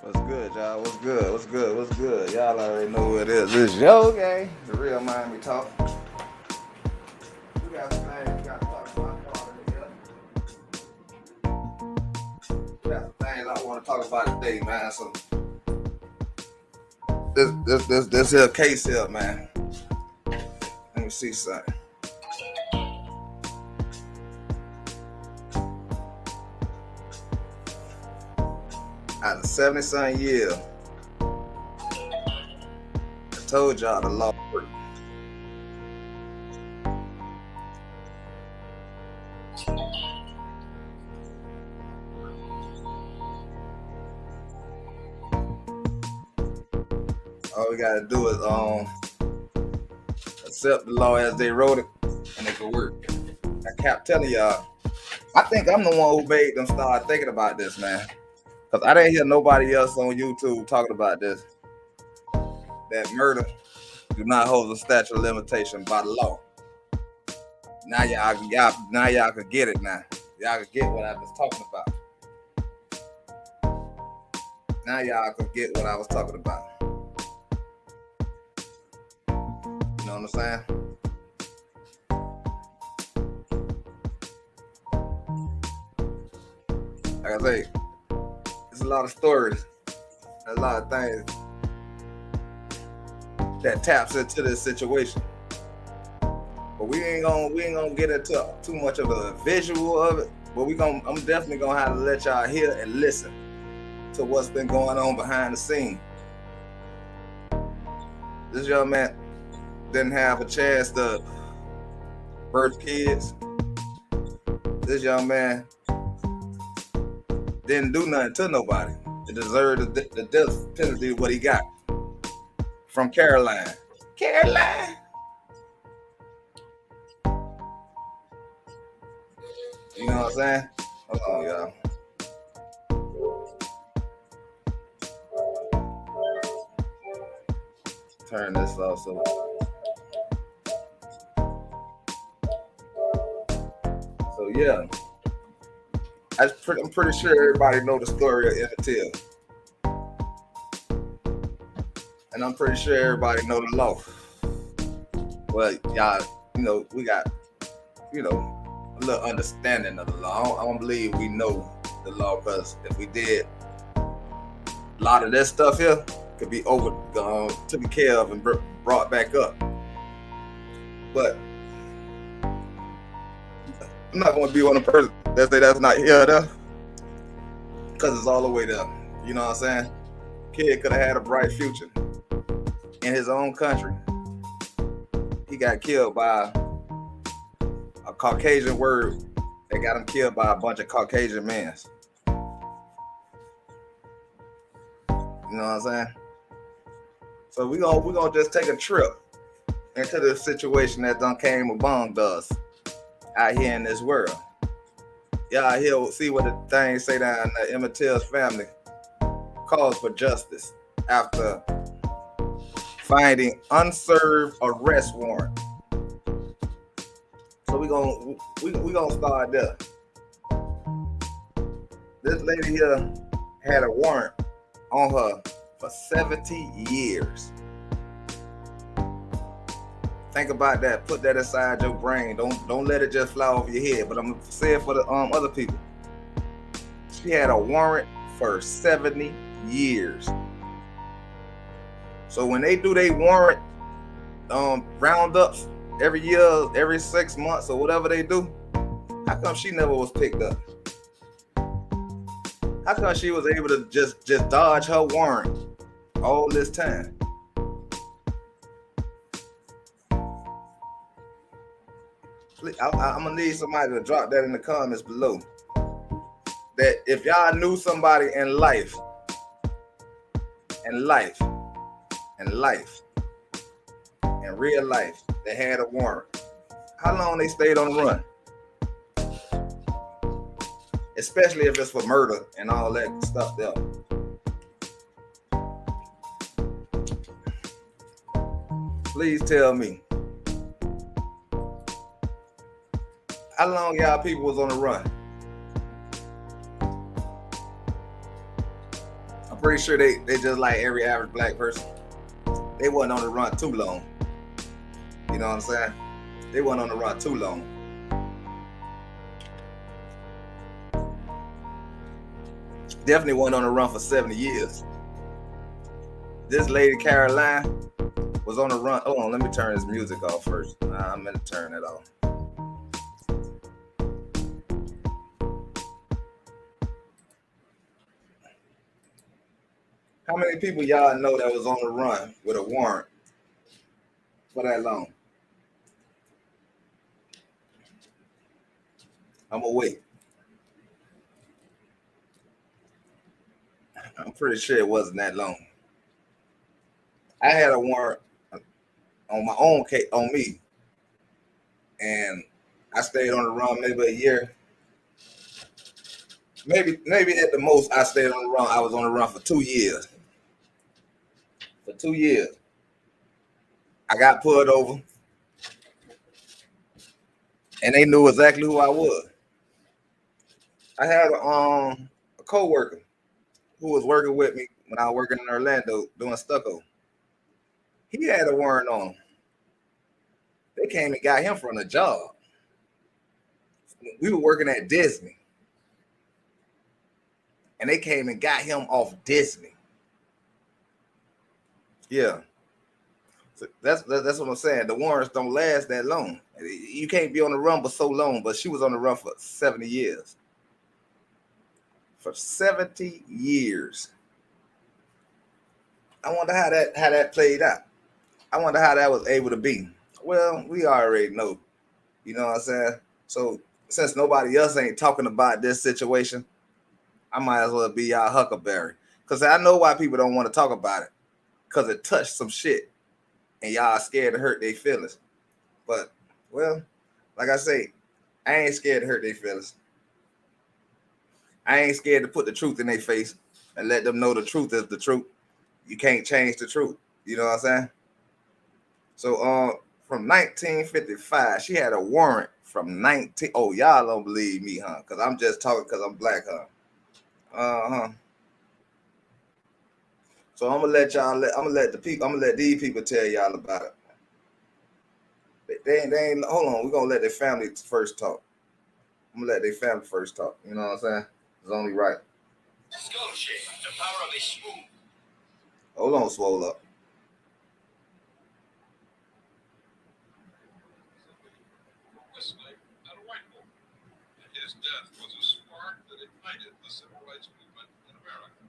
What's good, y'all? What's good? What's good? What's good? Y'all already know who it is. This is Yo Gang, the real Miami Talk. We got some things we got to talk about here. We got some things I want to talk about today, man. So this here case here, man. Let me see something. Out of 70-something years, I told y'all the law worked. All we gotta do is accept the law as they wrote it, and it can work. I kept telling y'all, I think I'm the one who made them start thinking about this, man. Cause I didn't hear nobody else on YouTube talking about this. That murder do not hold a statute of limitation by the law. Now y'all can get it now. Y'all can get what I was talking about. Now y'all can get what I was talking about. You know what I'm saying? Like I say, there's a lot of stories, a lot of things that taps into this situation. But we ain't gonna get into too much of a visual of it. But I'm definitely gonna have to let y'all hear and listen to what's been going on behind the scene. This young man didn't have a chance to birth kids. This young man didn't do nothing to nobody. He deserved the death penalty what he got from Caroline. Caroline. You know what I'm saying? Hold on, y'all. Turn this off so Yeah, I'm pretty sure everybody know the story of Emmet Till, and I'm pretty sure everybody know the law. Well, y'all, we got, a little understanding of the law. I don't believe we know the law, because if we did, a lot of this stuff here could be taken care of and brought back up. But I'm not going to be one of the person that say that's not here there, because it's all the way there. You know what I'm saying? Kid could have had a bright future in his own country. He got killed by a Caucasian word that got him killed by a bunch of Caucasian men. You know what I'm saying? So we gonna just take a trip into the situation that done came among us out here in this world. Y'all here will see what the things say down the Emment Till's family calls for justice after finding unserved arrest warrant. So we gonna start there. This lady here had a warrant on her for 70 years. Think about that. Put that inside your brain. Don't let it just fly over your head. But I'm gonna say it for the other people. She had a warrant for 70 years. So when they do their warrant roundups every year, every 6 months or whatever they do, how come she never was picked up? How come she was able to just dodge her warrant all this time? I'm gonna need somebody to drop that in the comments below. That if y'all knew somebody in life, in real life, that had a warrant, how long they stayed on the run? Especially if it's for murder and all that stuff there. Please tell me, how long y'all people was on the run? I'm pretty sure they just like every average black person. They wasn't on the run too long. You know what I'm saying? They wasn't on the run too long. Definitely wasn't on the run for 70 years. This lady Carolyn was on the run. Hold on, let me turn this music off first. I'm gonna turn it off. How many people y'all know that was on the run with a warrant for that long? I'm gonna wait. I'm pretty sure it wasn't that long. I had a warrant on my own case on me, and I stayed on the run maybe a year. Maybe at the most I stayed on the run. I was on the run for 2 years. For 2 years, I got pulled over, and they knew exactly who I was. I had a co-worker who was working with me when I was working in Orlando doing stucco. He had a warrant on him. They came and got him from the job. We were working at Disney, and they came and got him off Disney. Yeah. So that's what I'm saying. The warrants don't last that long. You can't be on the run for so long, but she was on the run for 70 years. For 70 years. I wonder how that played out. I wonder how that was able to be. Well, we already know. You know what I'm saying? So since nobody else ain't talking about this situation, I might as well be y'all huckleberry. Because I know why people don't want to talk about it. Because it touched some shit. And y'all scared to hurt their feelings. But, well, like I say, I ain't scared to hurt their feelings. I ain't scared to put the truth in their face and let them know the truth is the truth. You can't change the truth. You know what I'm saying? So from 1955, she had a warrant from 19. Oh, y'all don't believe me, huh? Because I'm just talking because I'm black, huh? Uh-huh. So I'm gonna let these people tell y'all about it. They ain't hold on, we're gonna let their family first talk. I'm gonna let their family first talk. You know what I'm saying? It's only right. Hold on, swole up. His death was a spark that ignited the civil rights movement in America.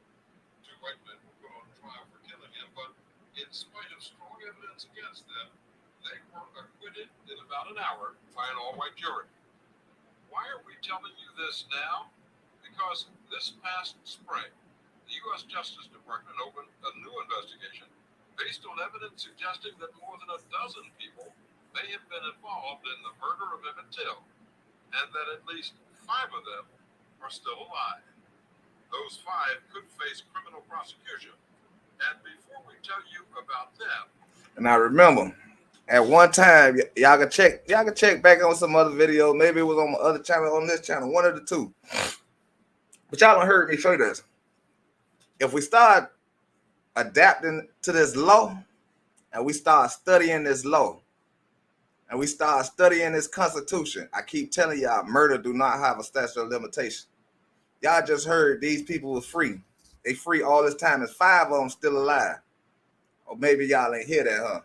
Two white men were put on trial for killing him, but in spite of strong evidence against them, they were acquitted in about an hour by an all-white jury. Why are we telling you this now? Because this past spring, the U.S. Justice Department opened a new investigation based on evidence suggesting that more than a dozen people may have been involved in the murder of Emment Till, and that at least 5 of them are still alive. Those 5 could face criminal prosecution. And before we tell you about them, and I remember at one time, y'all can check back on some other video. Maybe it was on my other channel, on this channel, one of the two. But y'all don't heard me show this. If we start adapting to this law, and we start studying this law, and we start studying this Constitution, I keep telling y'all, murder do not have a statute of limitation. Y'all just heard these people were free. They free all this time. There's 5 of them still alive. Or maybe y'all ain't hear that, huh?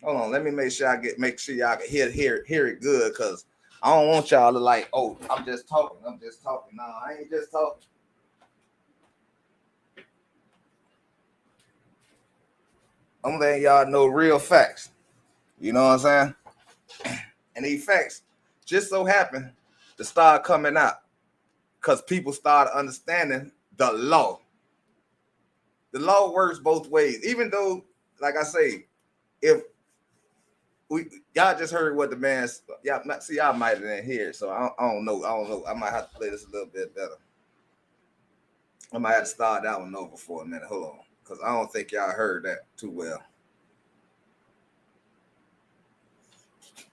Hold on, let me make sure y'all can hear it good, because I don't want y'all to like, oh, I'm just talking. No, I ain't just talking. I'm letting y'all know real facts. You know what I'm saying? And these facts just so happen to start coming out because people start understanding the law. The law works both ways. Even though, like I say, if y'all just heard what the man, y'all might have didn't hear it, so I don't know. I might have to play this a little bit better. I might have to start that one over for a minute. Hold on, because I don't think y'all heard that too well.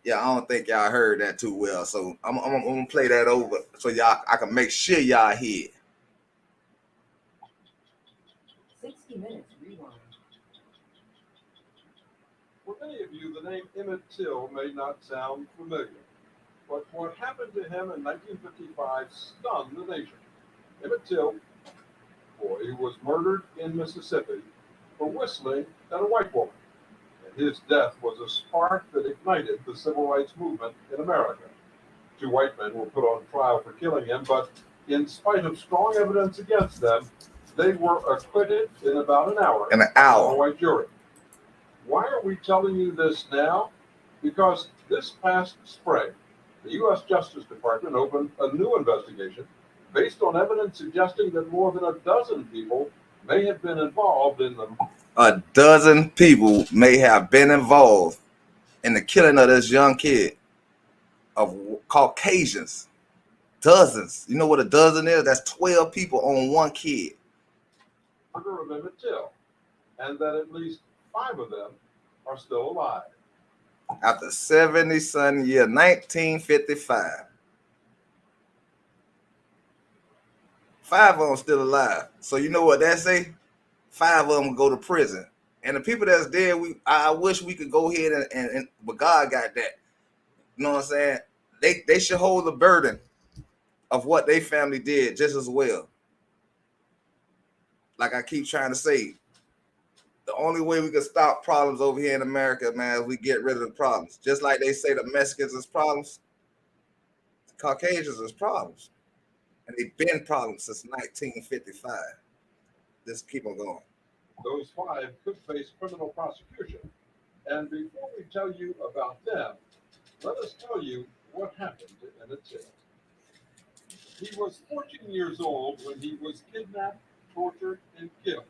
Yeah, I don't think y'all heard that too well. So I'm gonna play that over so I can make sure y'all hear it. 60 minutes rewind. for many of you, the name Emment Till may not sound familiar, but what happened to him in 1955 stunned the nation. Emment Till, boy, was murdered in Mississippi for whistling at a white woman. And his death was a spark that ignited the civil rights movement in America. 2 white men were put on trial for killing him, but in spite of strong evidence against them, they were acquitted in about an hour. In an hour. By a white jury. Why are we telling you this now? Because this past spring, the U.S. Justice Department opened a new investigation based on evidence suggesting that more than a dozen people may have been involved in them. A dozen people may have been involved in the killing of this young kid, of Caucasians. Dozens. You know what a dozen is? That's 12 people on one kid. Murder of Emmet Till, and that at least 5 of them are still alive. After 70-some year, 1955. 5 of them still alive. So you know what that say? 5 of them go to prison. And the people that's dead, I wish we could go ahead and but God got that. You know what I'm saying? They should hold the burden of what they family did just as well. Like I keep trying to say, the only way we can stop problems over here in America, man, is we get rid of the problems. Just like they say the Mexicans is problems, the Caucasians is problems. And they've been problems since 1955. Just keep on going. Those 5 could face criminal prosecution. And before we tell you about them, let us tell you what happened to Emmet Till. He was 14 years old when he was kidnapped, tortured, and killed.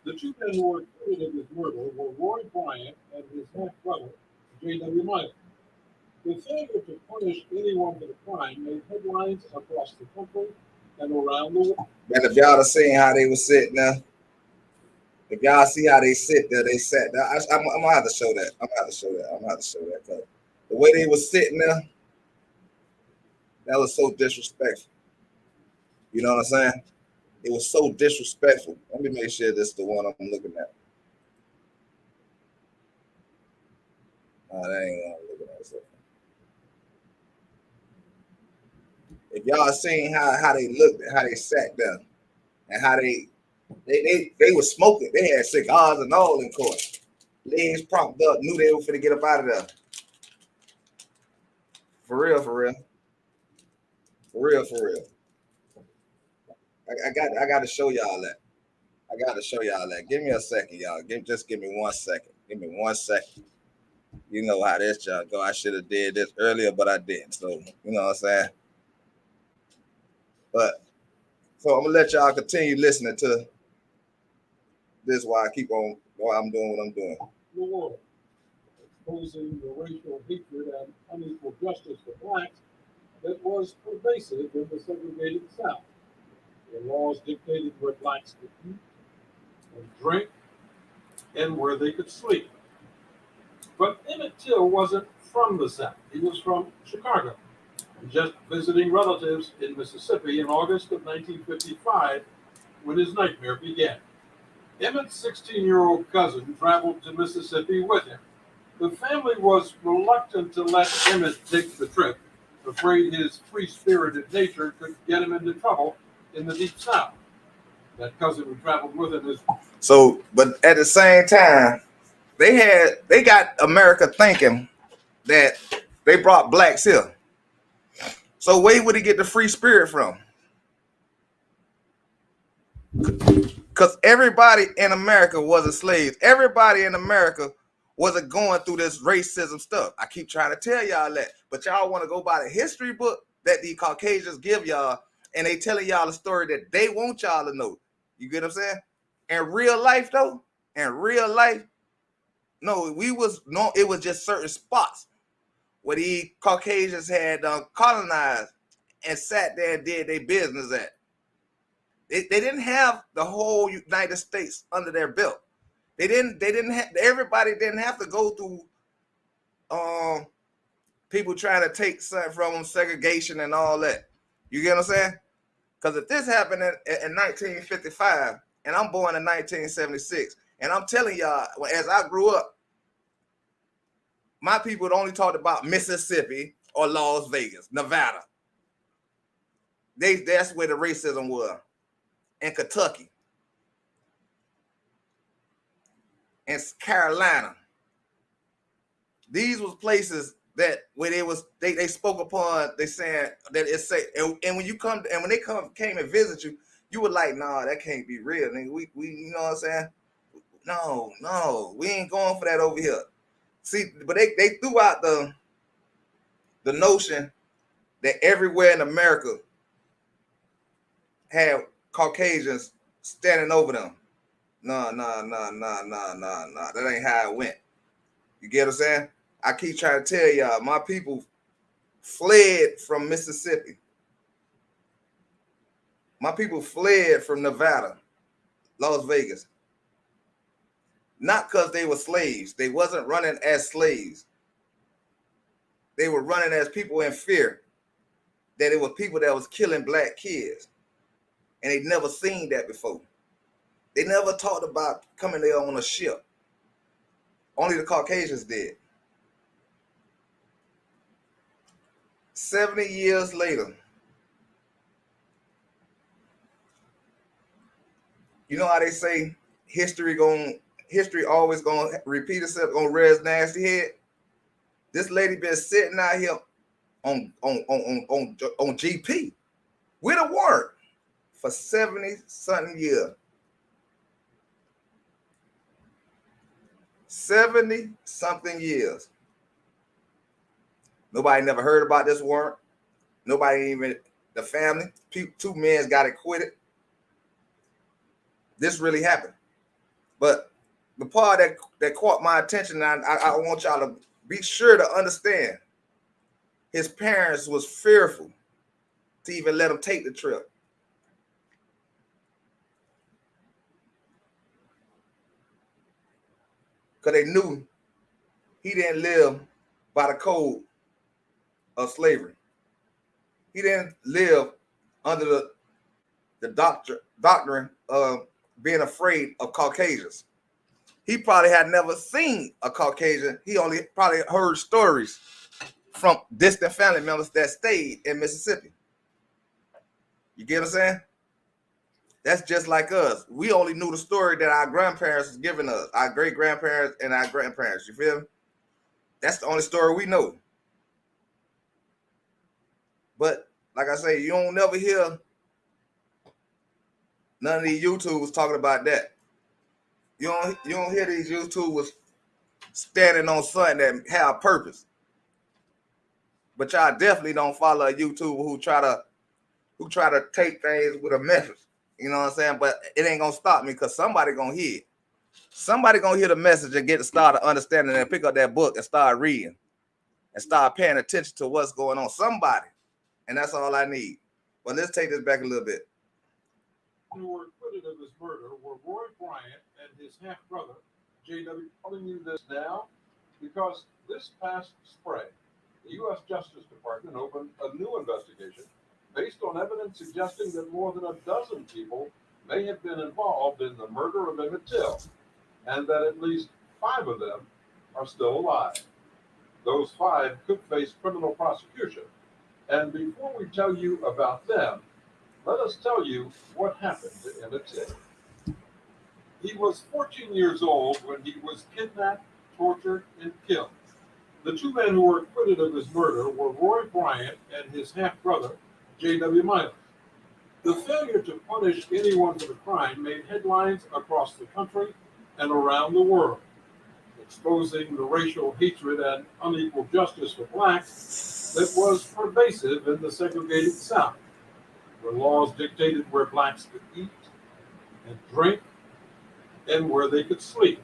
The 2 men who were acquitted of his murder were Carolyn Bryant and his half-brother, J.W. Meyer. The failure to punish anyone for the crime made headlines across the country and around the world. And if y'all have seen how they were sitting there, if y'all see how they sit there, they sat there. I'm gonna have to show that. I'm gonna have to show that. Because the way they were sitting there, That was so disrespectful. You know what I'm saying? It was so disrespectful. Let me make sure this is the one I'm looking at. That ain't what I'm looking at. So if y'all seen how they looked, how they sat there, and how they were smoking. They had cigars and all in court. Legs propped up, knew they were finna get up out of there. For real, for real. For real, for real. I got to show y'all that. I got to show y'all that. Give me a second, y'all. Just give me 1 second. Give me 1 second. You know how this y'all go. I should have did this earlier, but I didn't. So you know what I'm saying. But so I'm gonna let y'all continue listening to this while I keep on while I'm doing what I'm doing. War, exposing the racial hatred and unequal justice for blacks that was pervasive in the segregated South. The laws dictated where blacks could eat and drink and where they could sleep. But Emmet Till wasn't from the South. He was from Chicago, just visiting relatives in Mississippi in August of 1955 when his nightmare began. Emmett's 16-year-old cousin traveled to Mississippi with him. The family was reluctant to let Emmet take the trip, afraid his free-spirited nature could get him into trouble in the Deep South. That cousin who traveled with him is So, but at the same time, they got America thinking that they brought blacks here. So where would he get the free spirit from? Because everybody in America wasn't slaves. Everybody in America wasn't going through this racism stuff. I keep trying to tell y'all that, but y'all want to go by the history book that the Caucasians give y'all, and they telling y'all a story that they want y'all to know. You get what I'm saying? In real life, though, in real life, no, it was just certain spots where the Caucasians had colonized and sat there and did their business at. They didn't have the whole United States under their belt. They didn't have, everybody didn't have to go through people trying to take something from them, segregation and all that. You get what I'm saying? Because if this happened in 1955 and I'm born in 1976, and I'm telling y'all, as I grew up, my people only talked about Mississippi or Las Vegas, Nevada. That's where the racism was. In Kentucky. And Carolina. These was places that where they spoke upon, they saying that it's safe. And when they came and visit you, you were like, nah, that can't be real. Nigga. We you know what I'm saying? No, we ain't going for that over here. See, but they threw out the notion that everywhere in America had Caucasians standing over them. No. That ain't how it went. You get what I'm saying? I keep trying to tell y'all, my people fled from Mississippi. My people fled from Nevada, Las Vegas. Not because they were slaves. They wasn't running as slaves. They were running as people in fear that it was people that was killing black kids. And they'd never seen that before. They never talked about coming there on a ship. Only the Caucasians did. 70 years later, you know how they say history always gonna repeat itself, gonna rear its nasty head? This lady been sitting out here on GP with a warrant for 70-something years. 70-something years. Nobody never heard about this warrant. Nobody even, the family, two men got acquitted. This really happened. But the part that caught my attention, and I want y'all to be sure to understand, his parents was fearful to even let him take the trip. Because they knew he didn't live by the code of slavery. He didn't live under the doctrine of being afraid of Caucasians. He probably had never seen a Caucasian. He only probably heard stories from distant family members that stayed in Mississippi. You get what I'm saying? That's just like us. We only knew the story that our grandparents was giving us, our great grandparents and our grandparents. You feel me? That's the only story we know. But like I say, you don't never hear none of these YouTubers talking about that. You don't hear these YouTubers standing on something that have purpose. But y'all definitely don't follow a YouTuber who try to take things with a message. You know what I'm saying? But it ain't gonna stop me because somebody gonna hear it. Somebody gonna hear the message and get to start understanding and pick up that book and start reading and start paying attention to what's going on. Somebody. And that's all I need. Well, let's take this back a little bit. Who were acquitted of his murder were Roy Bryant and his half-brother, J.W. Telling you this now because this past spring, the U.S. Justice Department opened a new investigation based on evidence suggesting that more than a dozen people may have been involved in the murder of Emmet Till, and that at least 5 of them are still alive. Those 5 could face criminal prosecution. And before we tell you about them, let us tell you what happened to Emmet Till. He was 14 years old when he was kidnapped, tortured, and killed. The 2 men who were acquitted of his murder were Roy Bryant and his half-brother, J.W. Milam. The failure to punish anyone for the crime made headlines across the country and around the world, exposing the racial hatred and unequal justice for blacks that was pervasive in the segregated South, where laws dictated where blacks could eat and drink and where they could sleep.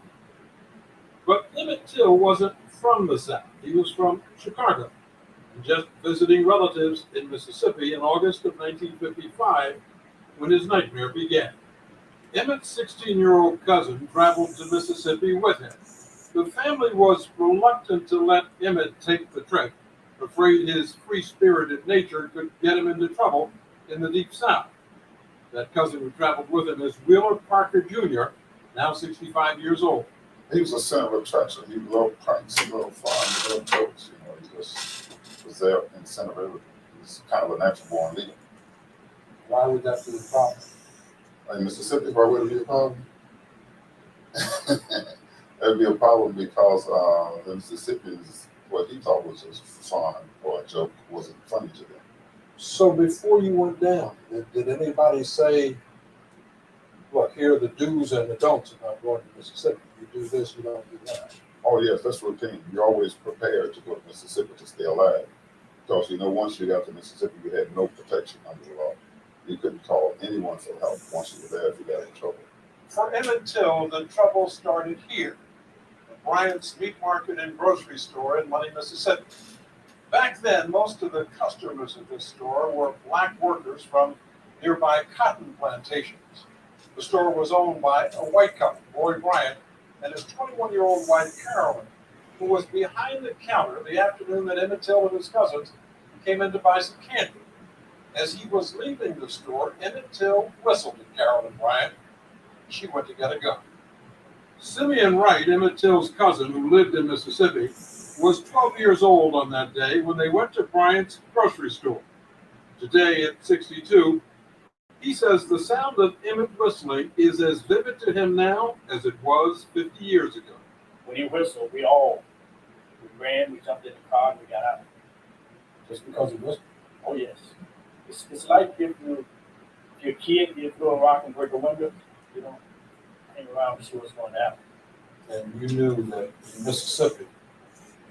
But Emmet Till wasn't from the South. He was from Chicago, and just visiting relatives in Mississippi in August of 1955 when his nightmare began. Emmett's 16-year-old cousin traveled to Mississippi with him. The family was reluctant to let Emmet take the trip, afraid his free-spirited nature could get him into trouble in the Deep South. That cousin who traveled with him is Wheeler Parker Jr., now 65 years old. He was a center of attraction. He loved pranks, he loved fun, he loved jokes. He just was there in the center of everything. He's kind of a natural-born leader. Why would that be a problem? In Mississippi, why would it be a problem? It would be a problem because the Mississippians, what he thought was just fun or a joke, wasn't funny to them. So before you went down, did anybody say, look, here are the do's and the don'ts about going to Mississippi? You do this, you don't do that. Oh, yes, that's routine. You're always prepared to go to Mississippi to stay alive. Because, once you got to Mississippi, you had no protection under the law. You couldn't call anyone for help once you were there if you got in trouble. For Emmet Till, the trouble started here, at Bryant's Meat Market and Grocery Store in Money, Mississippi. Back then, most of the customers at this store were black workers from nearby cotton plantations. The store was owned by a white couple, Roy Bryant and his 21-year-old wife, Carolyn, who was behind the counter the afternoon that Emmet Till and his cousins came in to buy some candy. As he was leaving the store, Emmet Till whistled at Carolyn Bryant. She went to get a gun. Simeon Wright, Emmet Till's cousin who lived in Mississippi, was 12 years old on that day when they went to Bryant's grocery store. Today, at 62, he says the sound of Emmet whistling is as vivid to him now as it was 50 years ago. When he whistled, we ran, we jumped in the car, and we got out. Just because he whistled? Oh, yes. It's like if you're a kid, you throw a rock and break a window, you don't hang around to see what's going to happen. And you knew that in Mississippi,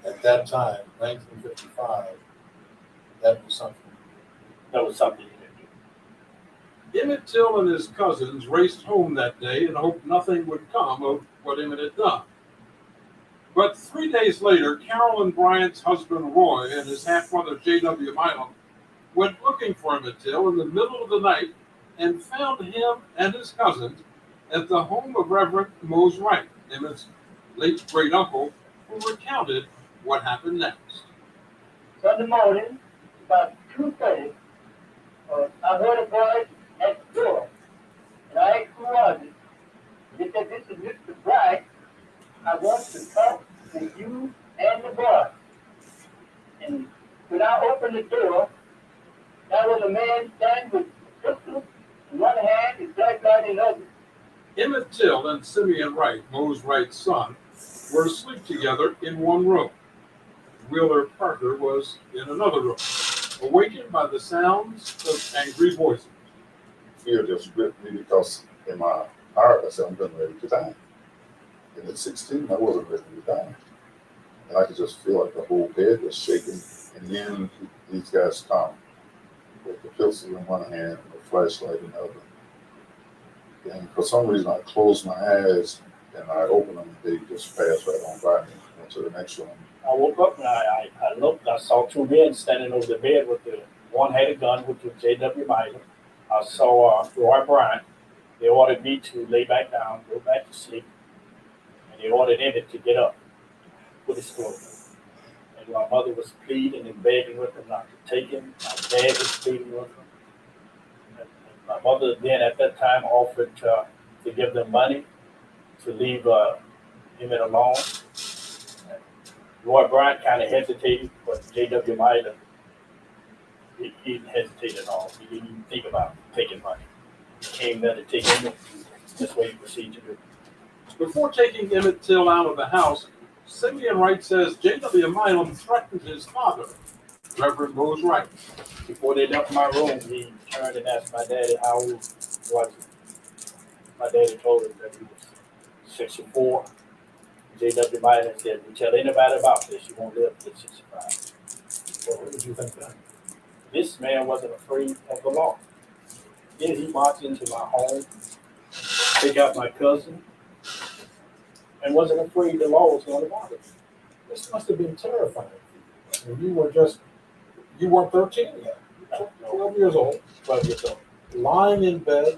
at that time, 1955, that was something. That was something you didn't do. Emmet Till and his cousins raced home that day and hoped nothing would come of what Emmet had done. But 3 days later, Carolyn Bryant's husband Roy and his half-brother J.W. Milam went looking for Emmet Till in the middle of the night and found him and his cousins at the home of Reverend Mose Wright, Emmett's late great-uncle, who recounted what happened next. Sunday morning, about 2:30, I heard a voice at the door. And I asked who was it. They said, this is Mr. Bright. I want to talk to you and the boy. And when I opened the door, there was a man standing with a pistol in one hand and flashlight in the other. Emmet Till and Simeon Wright, Mose Wright's son, were asleep together in one room. Wheeler Parker was in another room, awakened by the sounds of angry voices. Fear just gripped me because in my heart I said, I'm getting ready to die. And at 16, I wasn't ready to die. And I could just feel like the whole bed was shaking. And then these guys come with the pistol in one hand and the flashlight in the other. And for some reason, I closed my eyes and I opened them. They just passed right on by me. Went to the next room. I woke up and I looked. I saw two men standing over the bed with the one had a gun, which was J.W. Myler. I saw Roy Bryant. They ordered me to lay back down, go back to sleep, and they ordered Emmet to get up, put his clothes on. And my mother was pleading and begging with him not to take him. My dad was pleading with him. And my mother then at that time offered to give them money to leave Emmet alone. Roy Bryant kind of hesitated, but J.W. Myler, he didn't hesitate at all. He didn't even think about taking money. He came there to take Emmet. That's what he proceeded to do. Before taking Emmet Till out of the house, Simeon Wright says J.W. Milam threatened his father, Reverend Mose Wright. Before they left my room, he turned and asked my daddy how old was he. My daddy told him that he was 64. J.W. Myler said, "You tell anybody about this, you won't live to 65." So what did you think then? This man wasn't afraid of the law. Then he marched into my home, took out my cousin, and wasn't afraid the law was going to bother him. This must have been terrifying for you. You weren't 13 yet. You were 12 years old, 12 years old. lying in bed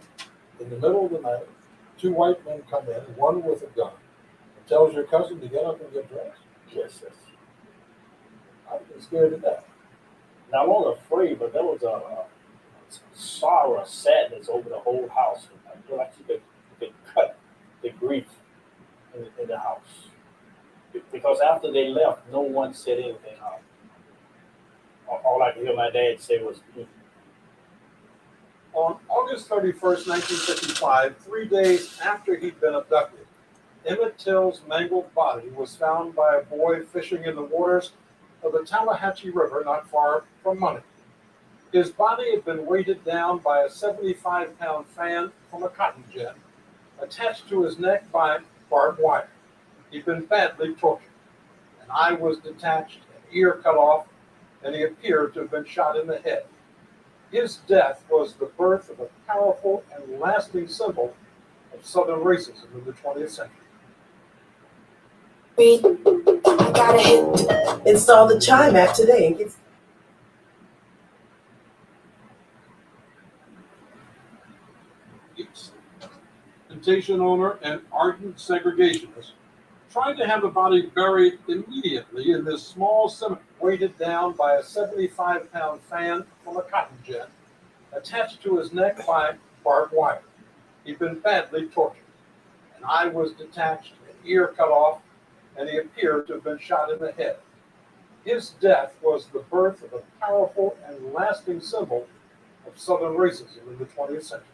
in the middle of the night. Two white men come in, one with a gun, and tells your cousin to get up and get dressed. Yes. I'd been scared to death. Now, I wasn't afraid, but there was a sorrow, a sadness over the whole house. I feel like you could cut the grief in the house. Because after they left, no one said anything. All I could hear my dad say was, On August 31st, 1955, 3 days after he'd been abducted, Emmet Till's mangled body was found by a boy fishing in the waters of the Tallahatchie River not far from Money. His body had been weighted down by a 75-pound fan from a cotton gin, attached to his neck by barbed wire. He'd been badly tortured. An eye was detached, an ear cut off, and he appeared to have been shot in the head. His death was the birth of a powerful and lasting symbol of Southern racism in the 20th century. I gotta hit install the Chime app today and get. Plantation owner and ardent segregationist tried to have the body buried immediately in this small cemetery, weighted down by a 75-pound fan from a cotton gin, attached to his neck by barbed wire. He'd been badly tortured. An eye was detached, an ear cut off, and he appeared to have been shot in the head. His death was the birth of a powerful and lasting symbol of Southern racism in the 20th century.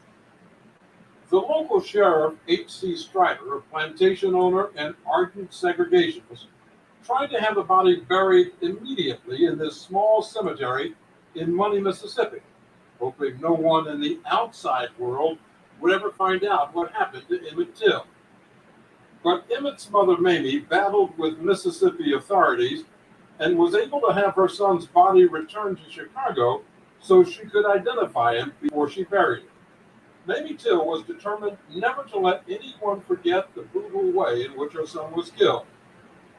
The local sheriff, H.C. Strider, a plantation owner and ardent segregationist, tried to have the body buried immediately in this small cemetery in Money, Mississippi, hoping no one in the outside world would ever find out what happened to Emmet Till. But Emmett's mother, Mamie, battled with Mississippi authorities and was able to have her son's body returned to Chicago so she could identify him before she buried him. Mamie Till was determined never to let anyone forget the brutal way in which her son was killed.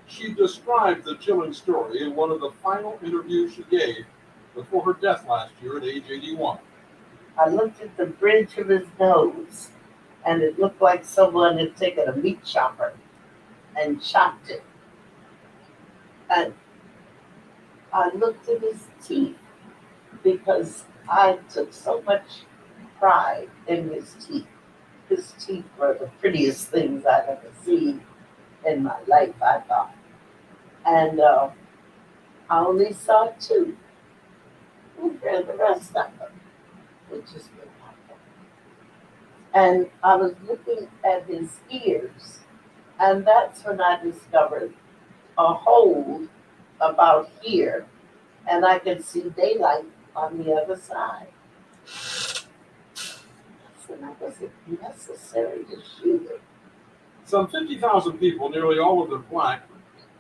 She described the chilling story in one of the final interviews she gave before her death last year at age 81. I looked at the bridge of his nose, and it looked like someone had taken a meat chopper and chopped it. And I looked at his teeth because I took so much pride in his teeth. His teeth were the prettiest things I'd ever seen in my life, I thought. And I only saw two. Where the rest of them, which is what happened. And I was looking at his ears, and that's when I discovered a hole about here, and I could see daylight on the other side. And that was it necessary to shoot it. Some 50,000 people, nearly all of them black,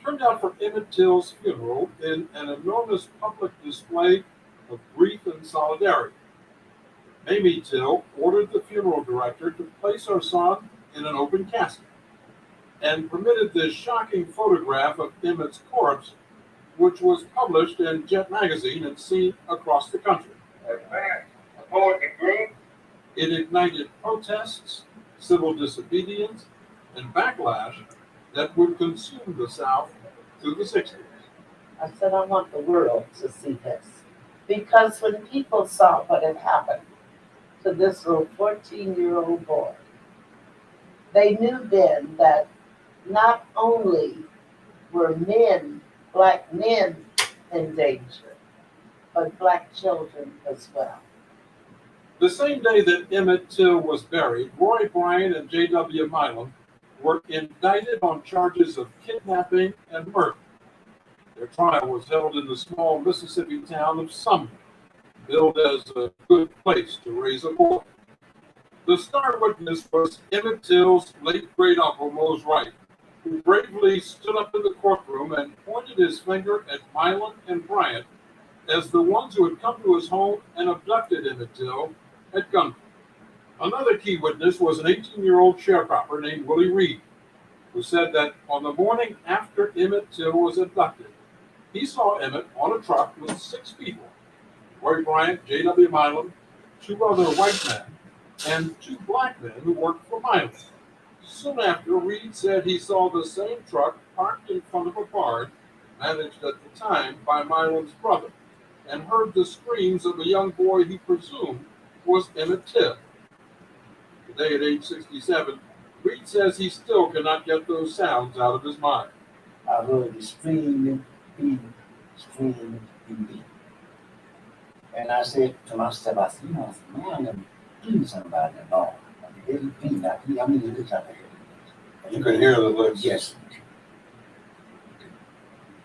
turned out for Emment Till's funeral in an enormous public display of grief and solidarity. Mamie Till ordered the funeral director to place her son in an open casket and permitted this shocking photograph of Emmett's corpse, which was published in Jet magazine and seen across the country. It ignited protests, civil disobedience, and backlash that would consume the South through the 60s. I said, I want the world to see this. Because when people saw what had happened to this little 14-year-old boy, they knew then that not only were men, black men, in danger, but black children as well. The same day that Emmet Till was buried, Roy Bryant and J.W. Milam were indicted on charges of kidnapping and murder. Their trial was held in the small Mississippi town of Sumner, billed as a good place to raise a boy. The star witness was Emmet Till's late great uncle Mose Wright, who bravely stood up in the courtroom and pointed his finger at Milam and Bryant as the ones who had come to his home and abducted Emmet Till at gunpoint. Another key witness was an 18-year-old sharecropper named Willie Reed, who said that on the morning after Emmet Till was abducted, he saw Emmet on a truck with 6 people: Roy Bryant, J.W. Milam, 2 other white men, and 2 black men who worked for Milam. Soon after, Reed said he saw the same truck parked in front of a barn managed at the time by Milam's brother, and heard the screams of a young boy he presumed was Emmet Till. Today, at age 67, Reed says he still cannot get those sounds out of his mind. I heard the screaming, beating, screaming, beating. And I said to myself, I said, man, I'm going to do something about that dog. I mean, it is out there. You could hear the lips. Yes.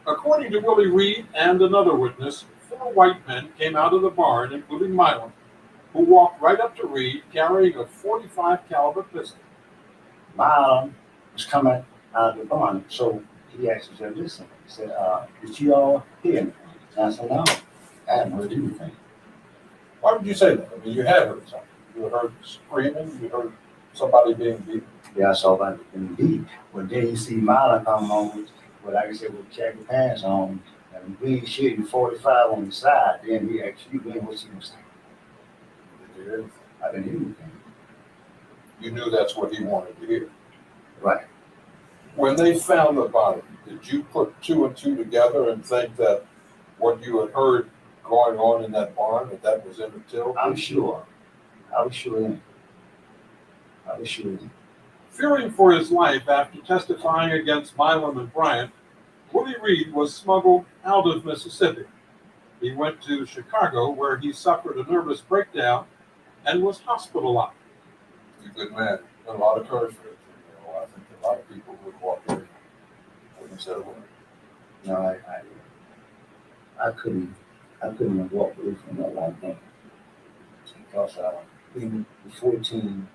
According to Willie Reed and another witness, 4 white men came out of the barn, including Milam, who walked right up to Reed carrying a .45 caliber pistol. Mom was coming out of the barn, so he asked me, listen, he said, did you all hear anything? And I said, no, I haven't heard anything. Why would you say that? I mean, you had heard something. You heard screaming, you heard somebody being beaten. Yeah, I saw that indeed. But then you see Mala come home with, like I said, with khaki pants on and green shirt and 45 on the side. Then he actually went what she was saying. Did you hear anything? I didn't hear anything. You knew that's what he wanted to hear. Right. When they found the body, did you put 2 and 2 together and think that what you had heard going on in that barn, that was Emmet Till? I'm sure. I was sure. Fearing for his life after testifying against Milam and Bryant, Willie Reed was smuggled out of Mississippi. He went to Chicago, where he suffered a nervous breakdown and was hospitalized. He's a good man. Got a lot of courage for it. I think a lot of people would walk away when he said a word. No, I couldn't have walked away from that like that. Because being 14,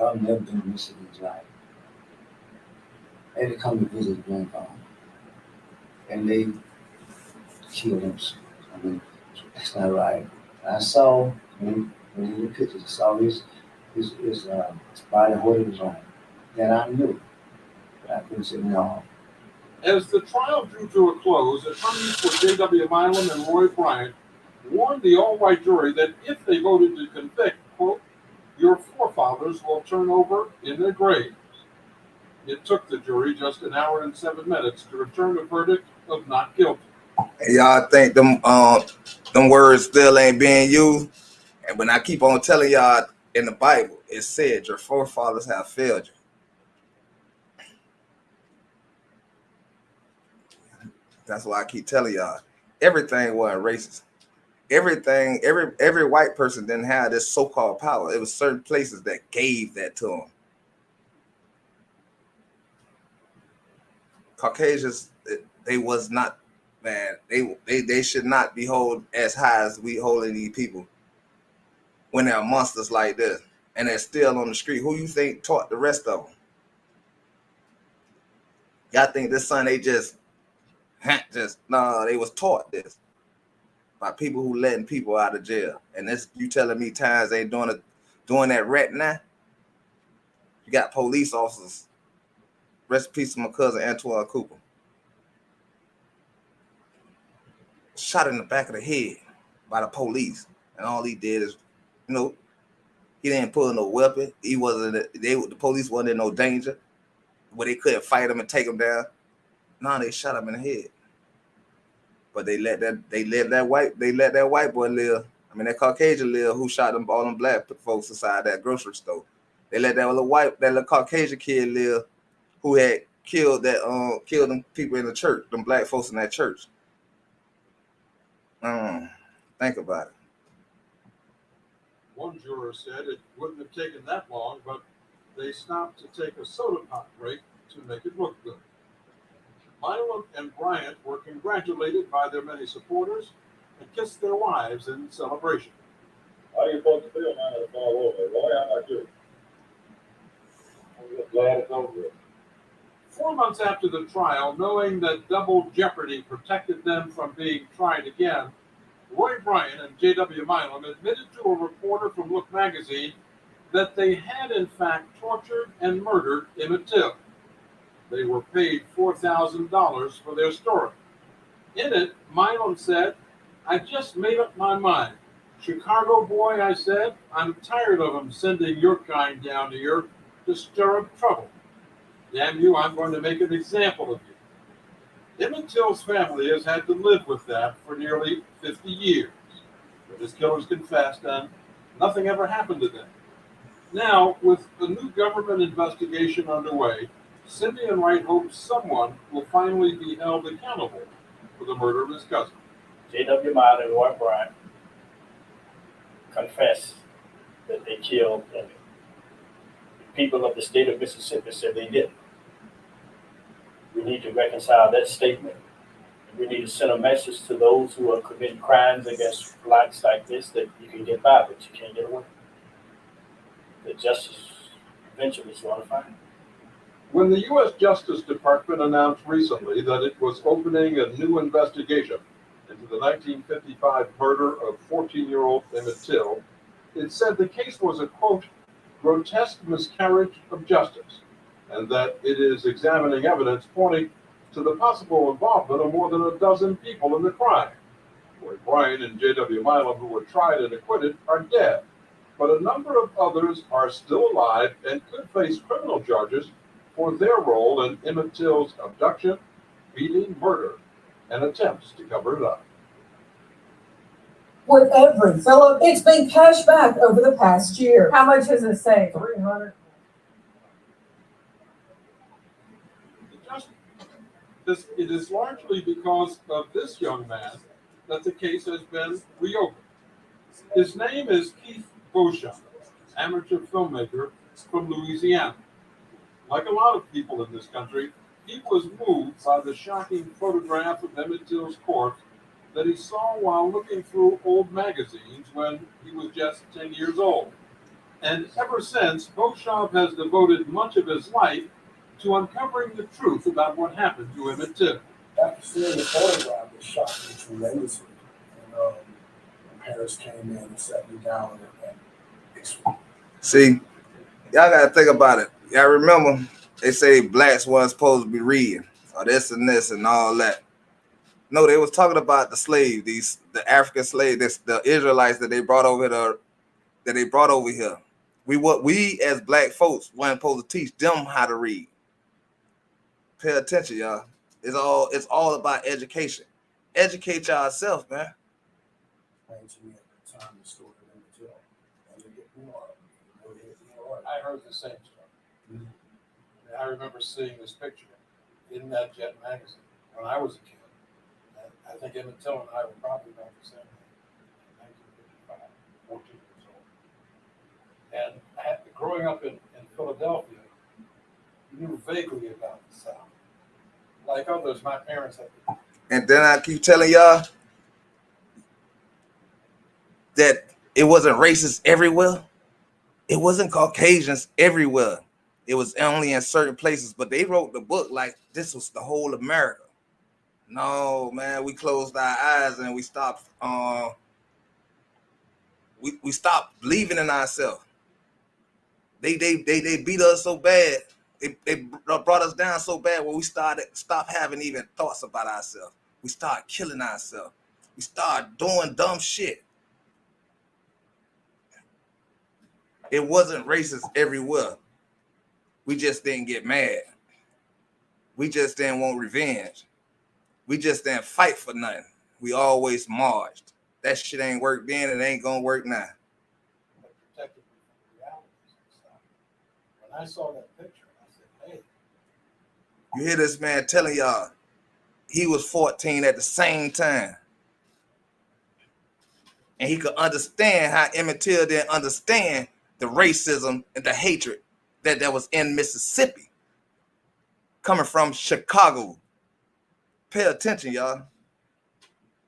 I've never been in Mississippi's life. They had to come to visit grandpa. And they killed him. I mean, that's not right. I saw when the pictures, I saw his body where he was on. And I knew. But I couldn't say no. As the trial drew to a close, attorneys for J.W. Milam and Roy Bryant warned the all-white jury that if they voted to convict, quote, your forefathers will turn over in their graves. It took the jury just an hour and 7 minutes to return a verdict of not guilty. And y'all think them words still ain't being used? And when I keep on telling y'all in the Bible, it said your forefathers have failed you. That's why I keep telling y'all everything wasn't racist. Everything, every white person didn't have this so-called power. It was certain places that gave that to them. Caucasians, they was not, man. They should not be held as high as we holding these people when they're monsters like this, and they're still on the street. Who you think taught the rest of them? Y'all think this son they just no, they was taught this by people who letting people out of jail. And this, you telling me times ain't doing that right now? You got police officers. Rest in peace to my cousin Antoine Cooper. Shot in the back of the head by the police. And all he did is, he didn't pull no weapon. He wasn't, the police wasn't in no danger where they couldn't fight him and take him down. No, they shot him in the head. But they let that white boy live. I mean, that Caucasian live who shot all them black folks inside that grocery store. They let that little Caucasian kid live who had killed them people in the church, them black folks in that church. Think about it. One juror said it wouldn't have taken that long, but they stopped to take a soda pop break to make it look good. Milam and Bryant were congratulated by their many supporters and kissed their wives in celebration. How you supposed to feel now that it's all over? Roy, how about you? I'm just glad it's over. 4 months after the trial, knowing that double jeopardy protected them from being tried again, Roy Bryant and J.W. Milam admitted to a reporter from Look magazine that they had in fact tortured and murdered Emmet Till. They were paid $4,000 for their story. In it, Milam said, "I just made up my mind. Chicago boy," I said, "I'm tired of them sending your kind down here to stir up trouble. Damn you, I'm going to make an example of you." Emmet Till's family has had to live with that for nearly 50 years. But his killers confessed, and nothing ever happened to them. Now, with a new government investigation underway, Cindy and Wright hopes someone will finally be held accountable for the murder of his cousin. J.W. Milam and Roy Bryant confessed that they killed Emmet. The people of the state of Mississippi said they didn't. We need to reconcile that statement. We need to send a message to those who are committing crimes against blacks like this that you can get by, but you can't get away. The justice eventually is going to find it. When the U.S. Justice Department announced recently that it was opening a new investigation into the 1955 murder of 14-year-old Emmet Till, it said the case was a, quote, grotesque miscarriage of justice, and that it is examining evidence pointing to the possible involvement of more than a dozen people in the crime. Roy Bryant and J.W. Milam, who were tried and acquitted, are dead, but a number of others are still alive and could face criminal charges for their role in Emmet Till's abduction, beating, murder, and attempts to cover it up. With every Philip, it's been cashed back over the past year. How much does it say? 300. It is largely because of this young man that the case has been reopened. His name is Keith Beauchamp, amateur filmmaker from Louisiana. Like a lot of people in this country, he was moved by the shocking photograph of Emmet Till's corpse that he saw while looking through old magazines when he was just 10 years old. And ever since, Beauchamp has devoted much of his life to uncovering the truth about what happened to Emmet Till. After seeing the photograph, it shocked me tremendously. And my parents came in and sat me down and See, y'all gotta think about it. Y'all remember they say blacks weren't supposed to be reading or this and all that. No, they was talking about the slaves, the African slaves, the Israelites that they brought over here. We as black folks weren't supposed to teach them how to read. Pay attention, y'all. It's all about education. Educate yourself, man. Explained to me at the time the story of Emmet Till. And they get more. I heard the same story. I remember seeing this picture in that Jet magazine when I was a kid. And I think Emmet Till and I were probably about the same age, 1955, 14 years old. And growing up in Philadelphia, knew vaguely about the South. Like others, my parents had. And then I keep telling y'all that it wasn't racist everywhere. It wasn't Caucasians everywhere. It was only in certain places. But they wrote the book like this was the whole America. No, man, we closed our eyes and we stopped. We stopped believing in ourselves. They beat us so bad. They brought us down so bad when we stopped having even thoughts about ourselves. We started killing ourselves. We started doing dumb shit. It wasn't racist everywhere. We just didn't get mad. We just didn't want revenge. We just didn't fight for nothing. We always marched. That shit ain't worked then. It ain't gonna work now. Protected me from realities and stuff. When I saw that picture, I said, hey. You hear this man telling y'all he was 14 at the same time. And he could understand how Emmet Till didn't understand the racism and the hatred that was in Mississippi coming from Chicago. Pay attention, y'all.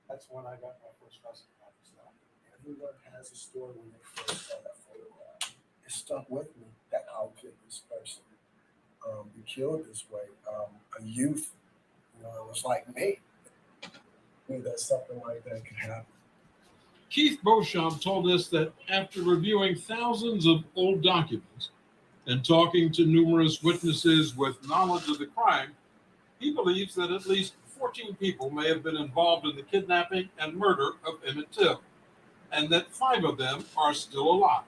That's when I got my first lesson about the South. Everyone has a story when they first saw that photograph. It stuck with me that how could this person be killed this way? A youth, it was like me. I knew that something like that could happen. Keith Beauchamp told us that after reviewing thousands of old documents and talking to numerous witnesses with knowledge of the crime, he believes that at least 14 people may have been involved in the kidnapping and murder of Emmet Till, and that 5 of them are still alive.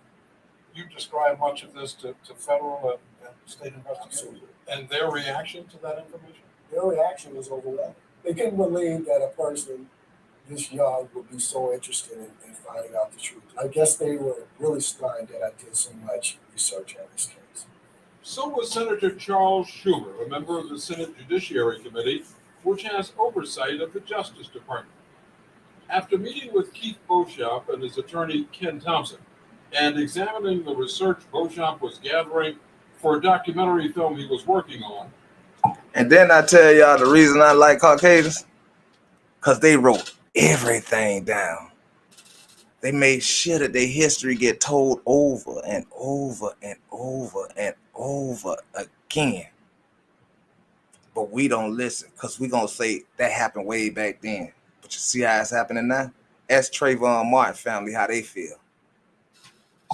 You described much of this to federal and state investigators, and their reaction to that information? Their reaction was overwhelming. They couldn't believe that a person this young would be so interested in finding out the truth. I guess they were really stunned that I did so much research on this case. So was Senator Charles Schumer, a member of the Senate Judiciary Committee, which has oversight of the Justice Department. After meeting with Keith Beauchamp and his attorney Ken Thompson, and examining the research Beauchamp was gathering for a documentary film he was working on. And then I tell y'all the reason I like Caucasians, because they wrote everything down. They made sure that their history get told over and over and over and over again. But we don't listen because we're going to say that happened way back then. But you see how it's happening now? Ask Trayvon Martin family how they feel.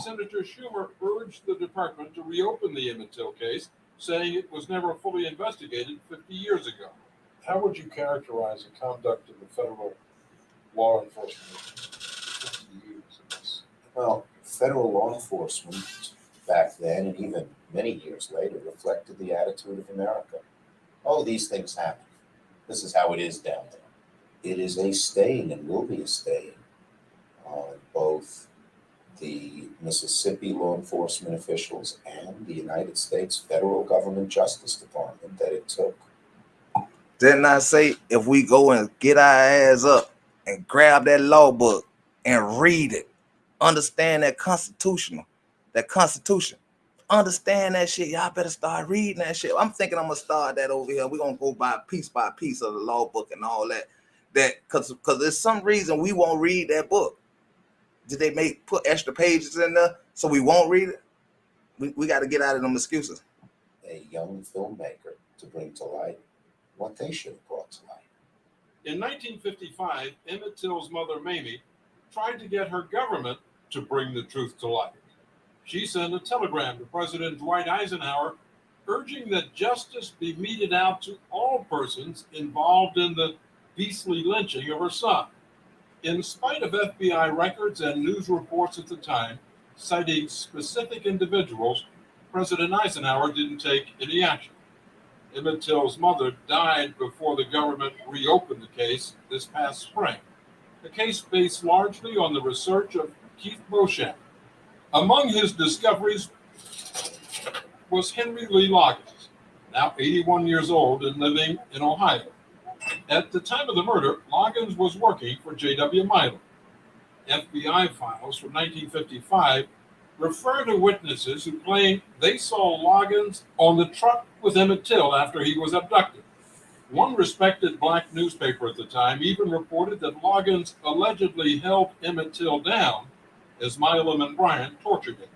Senator Schumer urged the department to reopen the Emmet Till case, saying it was never fully investigated 50 years ago. How would you characterize the conduct of the federal law enforcement 50 years of this? Well, federal law enforcement back then and even many years later reflected the attitude of America. Oh, these things happen. This is how it is down there. It is a stain and will be a stain on both the Mississippi law enforcement officials and the United States federal government Justice Department that it took. Didn't I say if we go and get our ass up and grab that law book and read it, understand that Constitution, understand that shit, y'all better start reading that shit. I'm thinking I'm going to start that over here. We're going to go by piece of the law book and all that. Because there's some reason we won't read that book. Did they put extra pages in there so we won't read it? We got to get out of them excuses. A young filmmaker to bring to light what they should have brought to light. In 1955, Emmet Till's mother, Mamie, tried to get her government to bring the truth to light. She sent a telegram to President Dwight Eisenhower urging that justice be meted out to all persons involved in the beastly lynching of her son. In spite of FBI records and news reports at the time citing specific individuals, President Eisenhower didn't take any action. Emmet Till's mother died before the government reopened the case this past spring. A case based largely on the research of Keith Beauchamp. Among his discoveries was Henry Lee Loggins, now 81 years old and living in Ohio. At the time of the murder, Loggins was working for J.W. Milam. FBI files from 1955 refer to witnesses who claim they saw Loggins on the truck with Emmet Till after he was abducted. One respected black newspaper at the time even reported that Loggins allegedly held Emmet Till down as Milam and Bryant tortured him.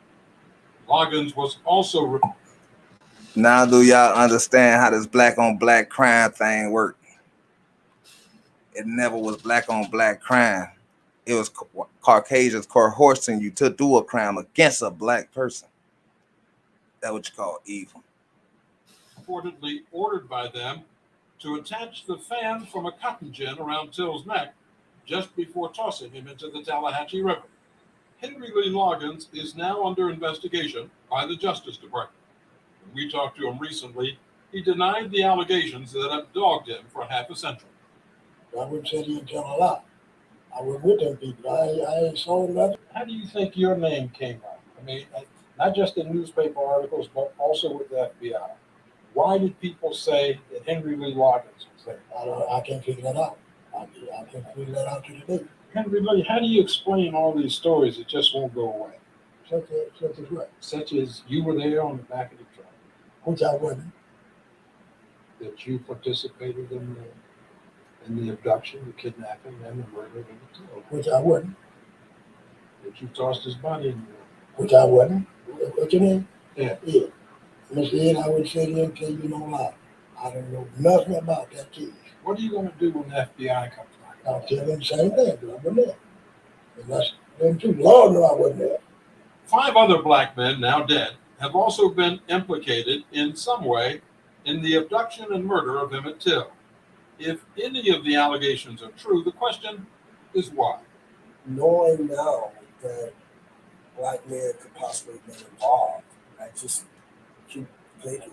Loggins was also... Now do y'all understand how this black on black crime thing worked? It never was black on black crime. It was Caucasians coercing you to do a crime against a black person. That's what you call evil. Reportedly ordered by them to attach the fan from a cotton gin around Till's neck just before tossing him into the Tallahatchie River. Henry Lee Loggins is now under investigation by the Justice Department. When we talked to him recently, he denied the allegations that have dogged him for half a century. I wouldn't say he didn't tell a lot. I was with them people. I ain't saw nothing. How do you think your name came up? I mean, not just in newspaper articles, but also with the FBI. Why did people say that Henry Lee Loggins was there? I can't figure that out. I can't figure that out to today. Henry Lee, how do you explain all these stories that just won't go away? Such as what? Such as you were there on the back of the truck. Which I wasn't. That you participated in the abduction, the kidnapping, and the murder of Emmet Till. Which I wasn't. That you tossed his body in the river. Which I wasn't. What you mean? Yeah. Yeah. Mr. Ed, I would say to tell you no lie. I don't know nothing about that case. What are you going to do when the FBI comes back? I'll tell them the same thing, but I wasn't there. Unless them two, Lord knew I wasn't there. 5 other black men, now dead, have also been implicated in some way in the abduction and murder of Emmet Till. If any of the allegations are true, the question is why. Knowing now that black men could possibly be involved, I just keep thinking,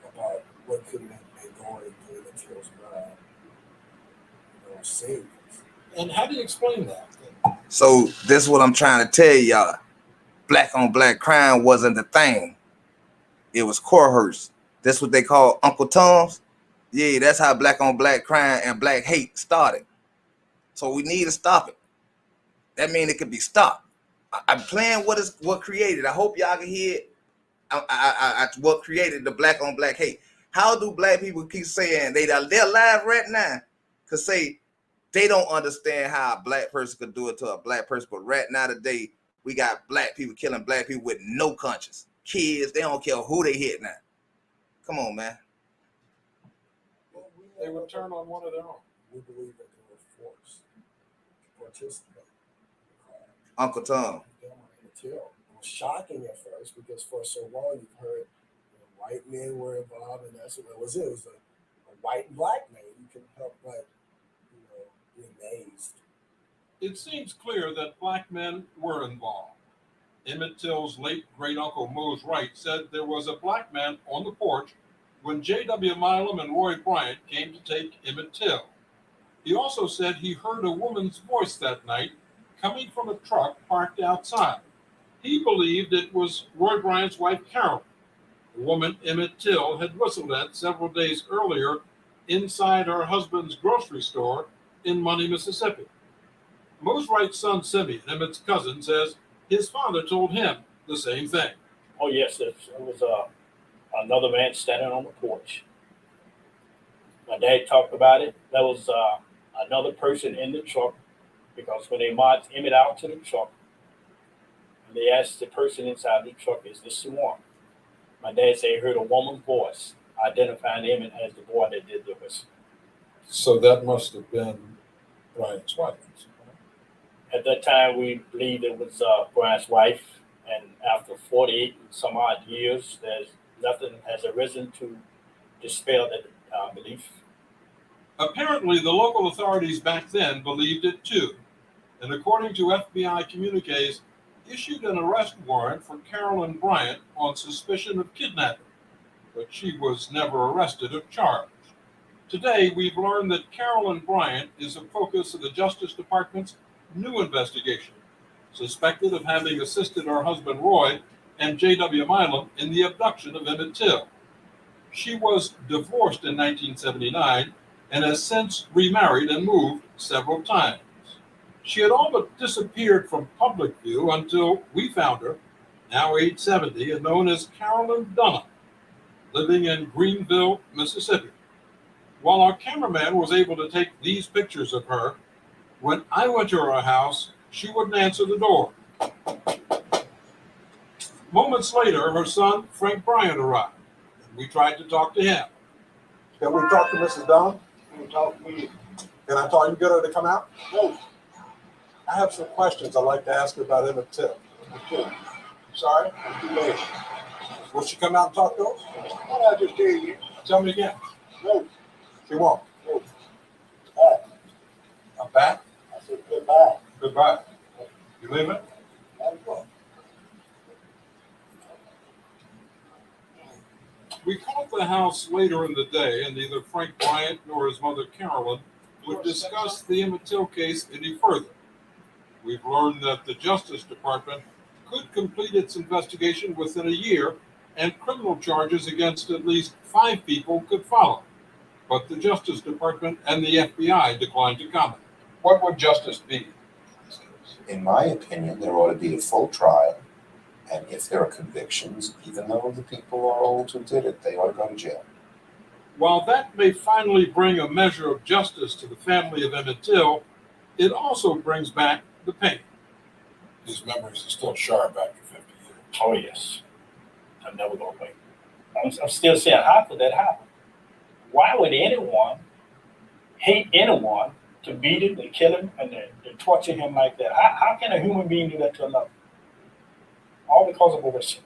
about what could have been going through the Till's mind, savings. And how do you explain that? So this is what I'm trying to tell y'all. Black on black crime wasn't the thing. It was coerced. That's what they call Uncle Tom's. Yeah, that's how black on black crime and black hate started. So we need to stop it. That means it could be stopped. I'm playing what created. I hope y'all can hear it. What created the black on black hate. How do black people keep saying they're alive right now? Cause say they don't understand how a black person could do it to a black person. But right now today, we got black people killing black people with no conscience. Kids, they don't care who they hit now. Come on, man. They would turn on one of their own. We believe that they were forced to participate. Uncle Tom. It was shocking at first because for so long you've heard white men were involved, and that's what it was. It was a white and black man. You can help but be amazed. It seems clear that black men were involved. Emmet Till's late great-uncle Mose Wright said there was a black man on the porch when J.W. Milam and Roy Bryant came to take Emmet Till. He also said he heard a woman's voice that night coming from a truck parked outside. He believed it was Roy Bryant's wife, Carolyn, the woman Emmet Till had whistled at several days earlier inside her husband's grocery store in Money, Mississippi. Mose Wright's son, Simeon, Emmett's cousin, says his father told him the same thing. Oh, yes, it was another man standing on the porch. My dad talked about it. There was another person in the truck because when they marched Emmett out to the truck, and they asked the person inside the truck, is this the one? My dad said he heard a woman's voice identifying Emmett as the boy that did the whistle. So that must have been Bryant's wife. At that time, we believed it was Bryant's wife, and after 48 and some odd years, there's nothing has arisen to dispel that belief. Apparently, the local authorities back then believed it too, and according to FBI communiques, issued an arrest warrant for Carolyn Bryant on suspicion of kidnapping. but she was never arrested or charged. Today, we've learned that Carolyn Bryant is a focus of the Justice Department's new investigation, suspected of having assisted her husband Roy and J.W. Milam in the abduction of Emmet Till. She was divorced in 1979 and has since remarried and moved several times. She had all but disappeared from public view until we found her, now age 70 and known as Carolyn Dunham, living in Greenville, Mississippi. While our cameraman was able to take these pictures of her, when I went to her house, she wouldn't answer the door. Moments later, her son, Frank Bryant, arrived. We tried to talk to him. Can we talk to Mrs. Dunn? You talk to me. Can I tell you get her to come out? No. I have some questions I'd like to ask her about Emmet Till. Okay. Sorry? I'm too late. Will she come out and talk to us? What I just tell you? Tell me again. No. She won't. No. Bye. I'm back. I said goodbye. Goodbye. You leaving? I'm going. We called the house later in the day, and neither Frank Bryant nor his mother Carolyn would discuss the Emmet Till case any further. We've learned that the Justice Department could complete its investigation within a year, and criminal charges against at least 5 people could follow. But the Justice Department and the FBI declined to comment. What would justice be? In my opinion, there ought to be a full trial. And if there are convictions, even though the people are old who did it, they ought to go to jail. While that may finally bring a measure of justice to the family of Emmet Till, it also brings back the pain. His memories are still sharp after 50 years. Oh, yes. I'm never going to wait. I'm still saying, how could that happen? Why would anyone hate anyone to beat him, to kill him, and to torture him like that? How can a human being do that to another? All because of a whistle.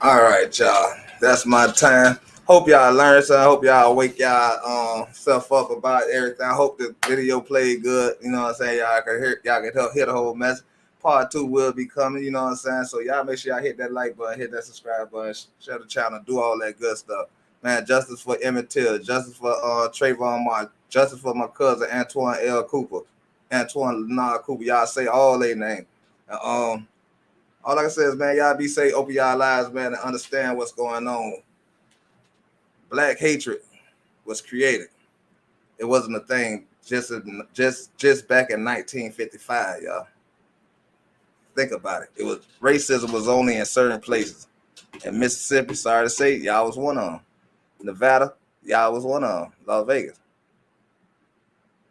All right, y'all. That's my time. Hope y'all learned something. Hope y'all wake y'all self up about everything. I hope the video played good. You know what I'm saying? Y'all can hear the whole message. Part 2 will be coming, you know what I'm saying? So y'all make sure y'all hit that like button, hit that subscribe button, share the channel, do all that good stuff. Man, justice for Emmet Till, justice for Trayvon Martin, justice for my cousin Antoine L. Cooper, Antoine Lenard Cooper. Y'all say all their name. All I can say is, man, y'all be safe, open y'all lives, man, and understand what's going on. Black hatred was created. It wasn't a thing just back in 1955, y'all. Think about it. Racism was only in certain places. In Mississippi, sorry to say, y'all was one of them. Nevada, y'all was one of them. Las Vegas.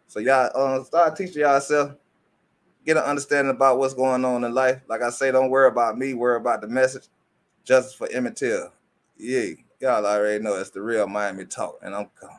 So y'all start teaching yourself, get an understanding about what's going on in life. Like I say, don't worry about me, worry about the message. Justice for Emmet Till. Yeah, y'all already know it's the real Miami talk, and I'm coming.